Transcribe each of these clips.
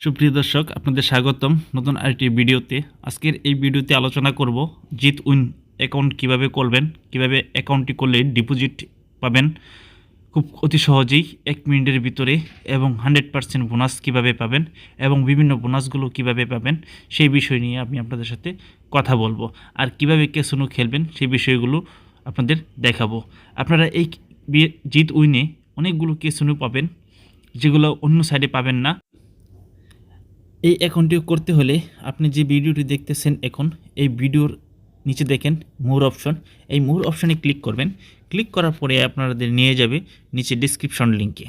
সুপ্রিয় দর্শক, আপনাদের স্বাগতম নতুন আরেকটি ভিডিওতে। আজকের এই ভিডিওতে আলোচনা করব জিত উইন অ্যাকাউন্ট কিভাবে করবেন, কিভাবে অ্যাকাউন্টটি করলে ডিপোজিট পাবেন খুব অতি সহজেই 1 মিনিটের ভিতরে, এবং 100% বোনাস কিভাবে পাবেন এবং বিভিন্ন বোনাসগুলো কিভাবে পাবেন সেই বিষয় নিয়ে আমি আপনাদের সাথে কথা বলবো। আর কিভাবে ক্যাসিনো খেলবেন সেই বিষয়গুলো আপনাদের দেখাবো। আপনারা এই জিত উইনে অনেকগুলো ক্যাসিনো পাবেন যেগুলো অন্য সাইডে পাবেন না। এই অ্যাকাউন্টটি করতে হলে আপনি যে ভিডিওটি দেখতেছেন এখন, এই ভিডিওর নিচে দেখেন মোর অপশন, এই মোর অপশনে ক্লিক করবেন। ক্লিক করার পরে আপনাদের নিয়ে যাবে নিচে ডেসক্রিপশন লিঙ্কে।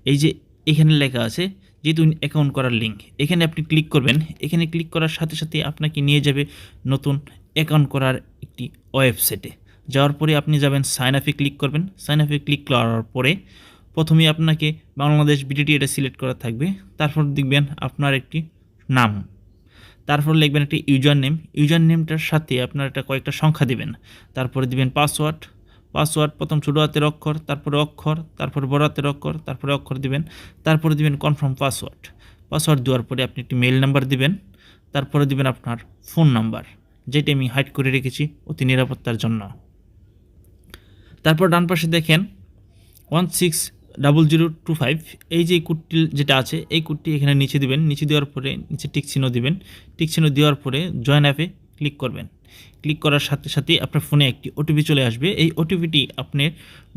এই যে এখানে লেখা আছে যেহেতু অ্যাকাউন্ট করার লিঙ্ক, এখানে আপনি ক্লিক করবেন। এখানে ক্লিক করার সাথে সাথে আপনাকে নিয়ে যাবে নতুন অ্যাকাউন্ট করার একটি ওয়েবসাইটে। যাওয়ার পরে আপনি যাবেন সাইন আপে ক্লিক করবেন। সাইন আপে ক্লিক করার পরে প্রথমেই আপনাকে বাংলাদেশ বিডিটি এটা সিলেক্ট করা থাকবে। তারপর দেখবেন আপনার একটি নাম, তারপর লিখবেন একটি ইউজার নেম। ইউজার নেমটার সাথে আপনার একটা কয়েকটা সংখ্যা দিবেন। তারপরে দিবেন পাসওয়ার্ড। প্রথম ছোটো হাতের অক্ষর, তারপরে বড় হাতের অক্ষর, তারপরে অক্ষর দিবেন। তারপরে দিবেন কনফার্ম পাসওয়ার্ড দেওয়ার পরে আপনি একটি মেইল নাম্বার দিবেন। তারপরে দিবেন আপনার ফোন নাম্বার, যেটি আমি হাইড করে রেখেছি অতি নিরাপত্তার জন্য। তারপর ডান পাশে দেখেন 160025, এই যে কোডটি যেটা আছে এই কোডটি এখানে নিচে দিবেন। নিচে দেওয়ার পরে নিচে টিক চিহ্ন দিবেন। টিক চিহ্ন দেওয়ার পরে জয়েন অ্যাপে ক্লিক করবেন। ক্লিক করার সাথে সাথে আপনার ফোনে একটি ওটিপি চলে আসবে। এই ওটিপিটি আপনি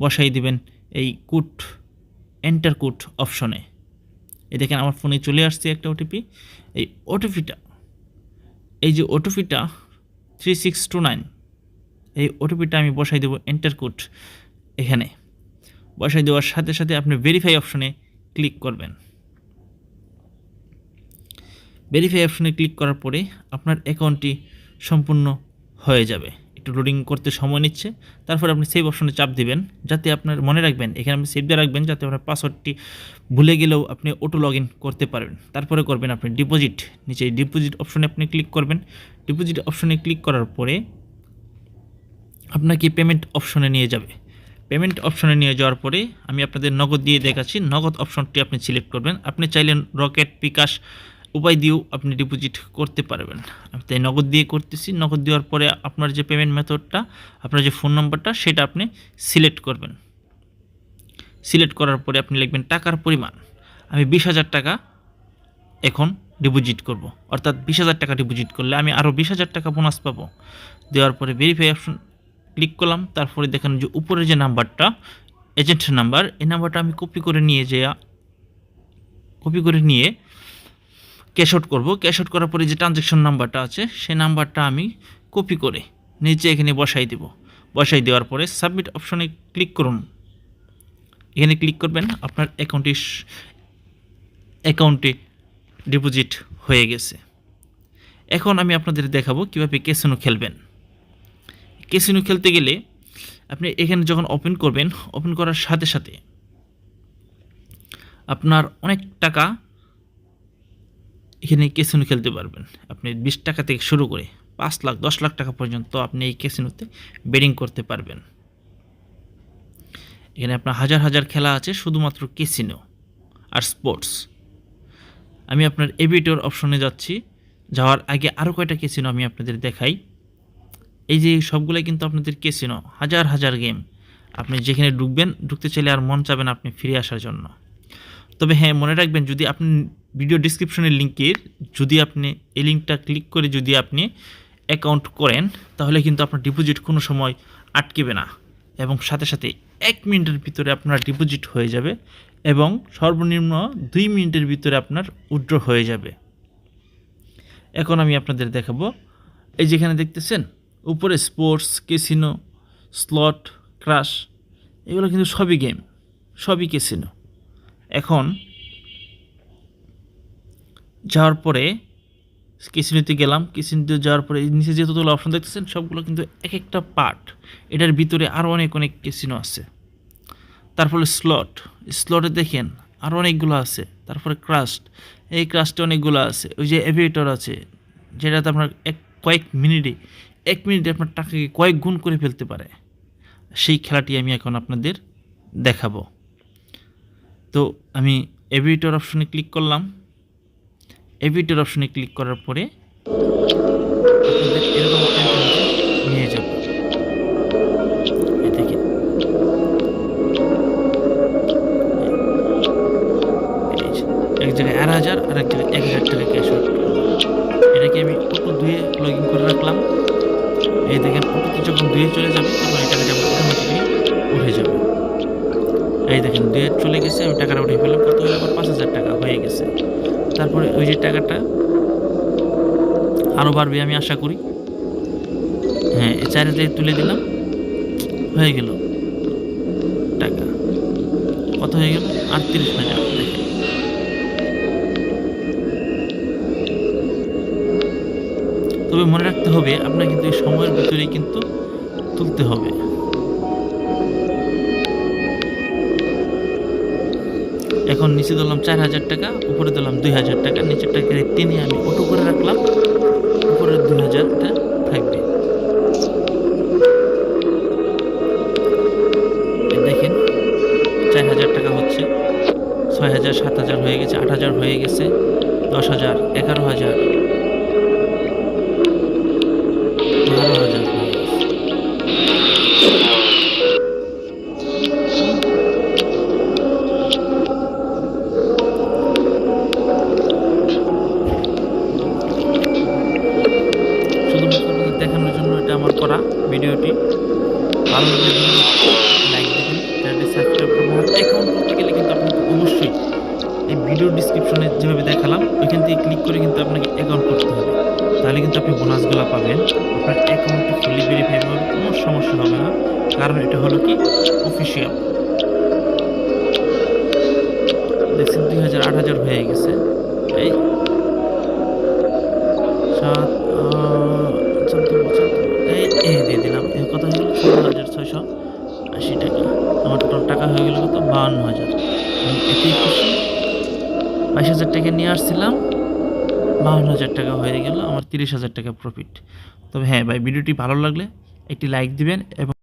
বসাই দিবেন এই কোড এন্টার কোড অপশনে। এই দেখেন আমার ফোনে চলে আসছে একটা ওটিপি। এই ওটিপিটা, এই যে ওটিপিটা 3629, এই ওটিপিটা আমি বসাই দেবো এন্টার কোড। এখানে বসাই দেওয়ার সাথে সাথে আপনি ভেরিফাই অপশনে ক্লিক করবেন। ভেরিফাই অপশনে ক্লিক করার পরে আপনার অ্যাকাউন্টটি সম্পূর্ণ হয়ে যাবে। একটু লোডিং করতে সময় নিচ্ছে। তারপর আপনি সেভ অপশনে চাপ দিবেন, যাতে আপনার মনে রাখবেন, এখানে আপনি সেভ দিয়ে রাখবেন যাতে আপনার পাসওয়ার্ডটি ভুলে গেলেও আপনি অটো লগ ইন করতে পারবেন। তারপরে করবেন আপনি ডিপোজিট। নিচে ডিপোজিট অপশনে আপনি ক্লিক করবেন। ডিপোজিট অপশনে ক্লিক করার পরে আপনাকে পেমেন্ট অপশনে নিয়ে যাবে। পেমেন্ট অপশনে নিয়ে যাওয়ার পরে আমি আপনাদের নগদ দিয়ে দেখাচ্ছি। নগদ অপশনটি আপনি সিলেক্ট করবেন। আপনি চাইলে রকেট, বিকাশ উপায় দিয়েও আপনি ডিপোজিট করতে পারবেন। আমি তাই নগদ দিয়ে করতেছি। নগদ দেওয়ার পরে আপনার যে পেমেন্ট মেথডটা, আপনার যে ফোন নাম্বারটা সেটা আপনি সিলেক্ট করবেন। সিলেক্ট করার পরে আপনি লিখবেন টাকার পরিমাণ। আমি 20,000 টাকা এখন ডিপোজিট করব, অর্থাৎ 20,000 টাকা ডিপোজিট করলে আমি আরও 20,000 টাকা বোনাস পাবো। দেওয়ার পরে ভেরিফাই অপশন ক্লিক করলাম। তারপরে দেখেন যে উপরে যে নাম্বারটা এজেন্ট নাম্বার, এই নাম্বারটা আমি কপি করে নিয়ে ক্যাশ আউট করবো। ক্যাশ আউট করার পরে যে ট্রানজ্যাকশন নাম্বারটা আছে সেই নাম্বারটা আমি কপি করে নিচে এখানে বসাই দেব। বসাই দেওয়ার পরে সাবমিট অপশনে ক্লিক করুন। এখানে ক্লিক করবেন, আপনার অ্যাকাউন্টে ডিপোজিট হয়ে গেছে। এখন আমি আপনাদের দেখাবো কীভাবে ক্যাসিনো খেলবেন। ক্যাসিনো খেলতে গেলে আপনি এখানে যখন ওপেন করবেন, ওপেন করার সাথে সাথে আপনার অনেক টাকা এখানে ক্যাসিনো খেলতে পারবেন। আপনি 20 টাকা থেকে শুরু করে 5 লাখ 10 লাখ টাকা পর্যন্ত আপনি এই ক্যাসিনোতে বেটিং করতে পারবেন। এখানে আপনার হাজার হাজার খেলা আছে, শুধুমাত্র ক্যাসিনো আর স্পোর্টস। আমি আপনার এভিটর অপশনে যাচ্ছি। যাওয়ার আগে আরও কয়টা ক্যাসিনো আমি আপনাদের দেখাই। এই যে সবগুলাই কিন্তু আপনাদের ক্যাসিনো, হাজার হাজার গেম। আপনি যেখানে ঢুকতে চাইলে আর মন চাবেন আপনি ফিরে আসার জন্য। তবে হ্যাঁ, মনে রাখবেন, যদি আপনি ভিডিও ডিসক্রিপশনের লিঙ্কের আপনি এই লিঙ্কটা ক্লিক করে যদি আপনি অ্যাকাউন্ট করেন, তাহলে কিন্তু আপনার ডিপোজিট কোনো সময় আটকেবে না, এবং সাথে সাথে 1 মিনিটের ভিতরে আপনার ডিপোজিট হয়ে যাবে, এবং সর্বনিম্ন 2 মিনিটের ভিতরে আপনার উইথড্র হয়ে যাবে। এখন আমি আপনাদের দেখাবো, এই যেখানে দেখতেছেন উপরে স্পোর্টস, ক্যাসিনো, স্লট, ক্রাশ, এগুলো কিন্তু সবই গেম, সবই ক্যাসিনো। এখন যাওয়ার পরে ক্যাসিনোতে গেলাম। ক্যাসিনোতে যাওয়ার পরে নিচে যে যতগুলো অপশন দেখতেছেন সবগুলো কিন্তু এক একটা পার্ট। এটার ভিতরে আরও অনেক ক্যাসিনো আছে। তারপরে স্লটে দেখেন আরও অনেকগুলো আছে। তারপরে এই ক্রাশটে অনেকগুলো আছে। ওই যে এভিয়েটর আছে, যেটাতে আপনার কয়েক মিনিটে 1 মিনিটে আপনার টাকাকে কয়েক গুণ করে ফেলতে পারে। সেই খেলাটি আমি এখন আপনাদের দেখাবো। তো আমি এভিয়েটর অপশনে ক্লিক করলাম। এডিটর অপশনে ক্লিক করার পরে আপনাদের এরকম একটা ইন্টারফেসে নিয়ে যাব। এই দেখেন এক জায়গায় 8,000 আর এক জায়গায় 1,000 টাকা ক্যাশ আউট। এটাকে আমি অটো 2-এ লগ ইন করে রাখলাম। এই দেখেন অটোতে যখন 2-এ চলে যাবে তখন এই টাকাটা অটোমেটিকলি উঠে যাবে। এই দেখেন 2-এ চলে গেছে, আমি টাকাটা উঠে ফেললাম। কত হলো? আমার 5,000 টাকা হয়ে গেছে। তারপরে ওই যে টাকাটা আরও বাড়বে আমি আশা করি। হ্যাঁ, এই 4,000 তুলে দিলাম, হয়ে গেল টাকা। কত হয়ে গেল? 38,000। দেখেন তবে মনে রাখতে হবে আপনার কিন্তু এই সময়ের ভিতরেই কিন্তু তুলতে হবে। এখন নিচে দিলাম 4,000 টাকা, উপরে দিলাম 2,000 টাকা। নিচের টাকা টেনে আমি অটো করে রাখলাম, উপরে 2,000টা থাকবে। দেখেন 4,000 টাকা হচ্ছে, 6,000, 7,000 হয়ে গেছে, 8,000 হয়ে গেছে, 10,000, 11,000, 12,000 হয়ে গেছে। শুধুমাত্র আপনাদের দেখানোর জন্য এটা আমার করা ভিডিওটি। ভালো লাগলে লাইক দেবেন, চ্যানেলটি সাবস্ক্রাইব করবেন। আর অ্যাকাউন্ট করতে গেলে কিন্তু আপনাকে অবশ্যই এই ভিডিও ডিসক্রিপশনে যেভাবে দেখালাম ওইখান থেকে ক্লিক করে কিন্তু আপনাকে অ্যাকাউন্ট করতে হবে। তাহলে কিন্তু আপনি বোনাসগুলো পাবেন, আপনার অ্যাকাউন্টটি ফুলি ভেরিফাই হবে, কোনো সমস্যা হবে না। কারণ এটা হলো কি অফিসিয়াল। দেখছেন 2,000, 8,000 হয়ে গেছে। এই 7, 14, এই দিয়ে দিলাম। কত হয়ে গেল? 16,680 টাকা। আমার টোটাল টাকা হয়ে গেল কত? 52,000। আমি এতেই খুশি। 22,000 টাকা নিয়ে আসছিলাম, 52,000 টাকা হয়ে গেল, আমার 30,000 টাকা প্রফিট। তবে হ্যাঁ ভাই, ভিডিওটি ভালো লাগলে একটি লাইক দিবেন এবং